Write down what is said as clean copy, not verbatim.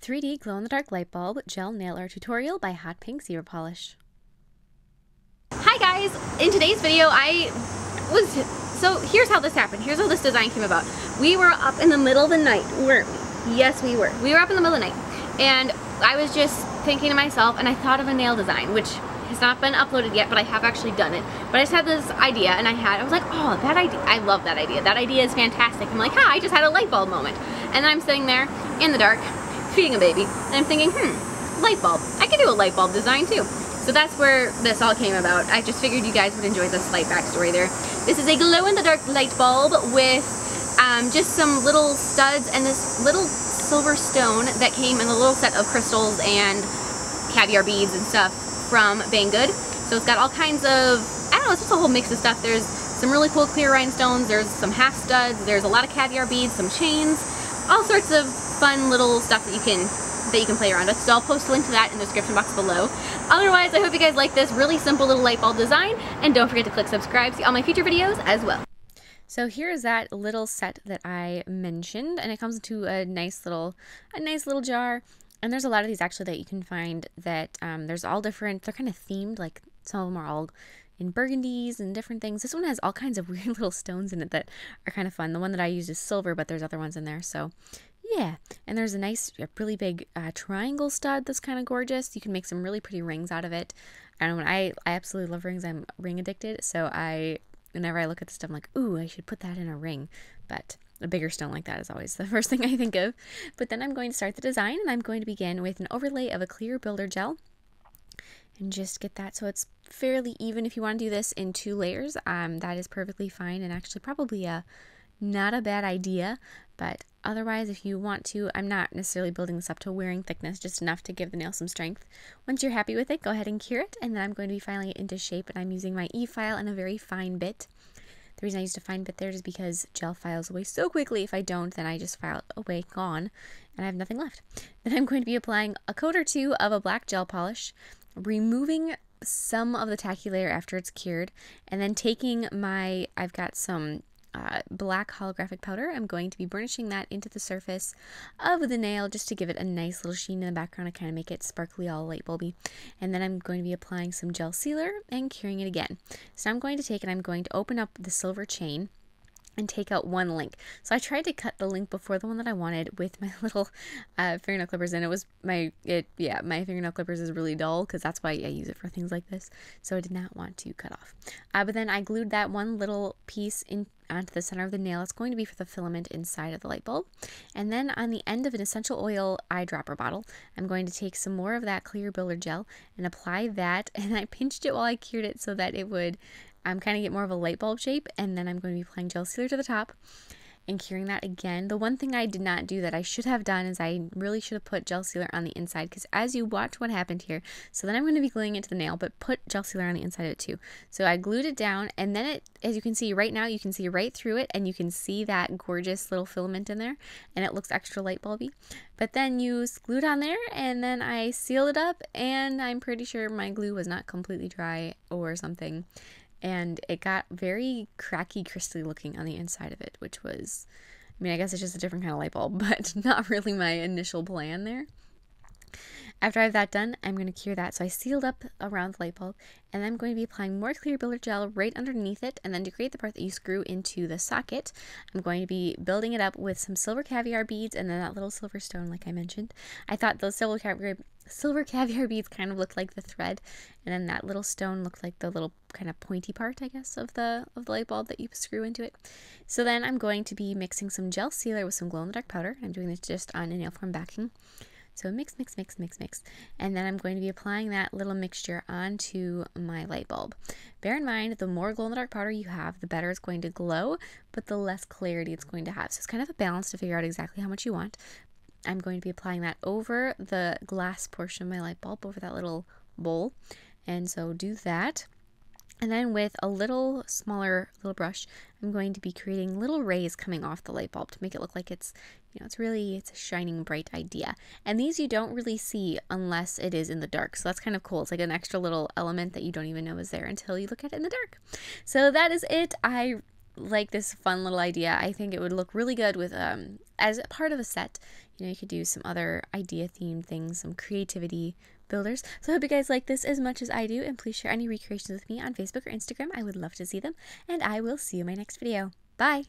3D glow-in-the-dark light bulb gel nail art tutorial by Hotpinkzebrapolish. Hi guys! In today's video so here's how this happened. Here's how this design came about. We were up in the middle of the night, weren't we? Yes, we were. We were up in the middle of the night and I was just thinking to myself, and I thought of a nail design which has not been uploaded yet, but I have actually done it. But I just had this idea and I was like, oh, that idea, I love that idea. That idea is fantastic. I'm like, I just had a light bulb moment. And then I'm sitting there in the dark, feeding a baby, and I'm thinking, light bulb. I can do a light bulb design too. So that's where this all came about. I just figured you guys would enjoy this slight backstory there. This is a glow-in-the-dark light bulb with just some little studs and this little silver stone that came in a little set of crystals and caviar beads and stuff from Banggood. So it's got all kinds of, I don't know, it's just a whole mix of stuff. There's some really cool clear rhinestones, there's some half studs, there's a lot of caviar beads, some chains, all sorts of fun little stuff that you can play around with. So I'll post a link to that in the description box below. Otherwise, I hope you guys like this really simple little light bulb design, and don't forget to click subscribe to see all my future videos as well. So here's that little set that I mentioned, and it comes into a nice little jar. And there's a lot of these actually that you can find that there's all different, they're kind of themed, like some of them are all in burgundies and different things. This one has all kinds of weird little stones in it that are kind of fun. The one that I used is silver, but there's other ones in there. So yeah, and there's a nice, really big triangle stud that's kind of gorgeous. You can make some really pretty rings out of it. I absolutely love rings. I'm ring addicted, so whenever I look at this stuff, I'm like, ooh, I should put that in a ring. But a bigger stone like that is always the first thing I think of. But then I'm going to start the design, and I'm going to begin with an overlay of a clear builder gel. And just get that so it's fairly even. If you want to do this in 2 layers, that is perfectly fine, and actually probably not a bad idea. But otherwise, if you want to, I'm not necessarily building this up to wearing thickness, just enough to give the nail some strength. Once you're happy with it, go ahead and cure it, and then I'm going to be filing it into shape, and I'm using my e-file and a very fine bit. The reason I used a fine bit there is because gel files away so quickly. If I don't, then I just file it away, gone, and I have nothing left. Then I'm going to be applying a coat or 2 of a black gel polish, removing some of the tacky layer after it's cured, and then taking I've got some black holographic powder. I'm going to be burnishing that into the surface of the nail just to give it a nice little sheen in the background and kind of make it sparkly, all light bulby. And then I'm going to be applying some gel sealer and curing it again. So I'm going to take and I'm going to open up the silver chain and take out one link. So I tried to cut the link before the one that I wanted with my little fingernail clippers, and my fingernail clippers is really dull because that's why I use it for things like this. So I did not want to cut off. But then I glued that one little piece onto the center of the nail. It's going to be for the filament inside of the light bulb. And then on the end of an essential oil eyedropper bottle, I'm going to take some more of that clear builder gel and apply that. And I pinched it while I cured it so that it would kind of get more of a light bulb shape, and then I'm going to be applying gel sealer to the top and curing that again. The one thing I did not do that I should have done is I really should have put gel sealer on the inside, because as you watch what happened here, so then I'm going to be gluing it to the nail, but put gel sealer on the inside of it too. So I glued it down, and then as you can see right now, you can see right through it, and you can see that gorgeous little filament in there, and it looks extra light bulby. But then you glued on there, and then I sealed it up, and I'm pretty sure my glue was not completely dry or something. And it got very cracky, crystally looking on the inside of it, which was, I guess it's just a different kind of light bulb, but not really my initial plan there. After I have that done, I'm going to cure that. So I sealed up around the light bulb, and then I'm going to be applying more clear builder gel right underneath it. And then to create the part that you screw into the socket, I'm going to be building it up with some silver caviar beads and then that little silver stone like I mentioned. I thought those silver caviar beads kind of looked like the thread, and then that little stone looked like the little kind of pointy part, I guess, of the light bulb that you screw into it. So then I'm going to be mixing some gel sealer with some glow-in-the-dark powder. I'm doing this just on a nail form backing. So mix, mix, mix, mix, mix. And then I'm going to be applying that little mixture onto my light bulb. Bear in mind, the more glow-in-the-dark powder you have, the better it's going to glow, but the less clarity it's going to have. So it's kind of a balance to figure out exactly how much you want. I'm going to be applying that over the glass portion of my light bulb, over that little bowl. And so do that. And then with a little smaller brush, I'm going to be creating little rays coming off the light bulb to make it look like it's, it's a shining bright idea. And these you don't really see unless it is in the dark. So that's kind of cool. It's like an extra little element that you don't even know is there until you look at it in the dark. So that is it. I like this fun little idea. I think it would look really good with as part of a set. You know, you could do some other idea themed things, some creativity builders. So I hope you guys like this as much as I do, and please share any recreations with me on Facebook or Instagram. I would love to see them, and I will see you in my next video. Bye!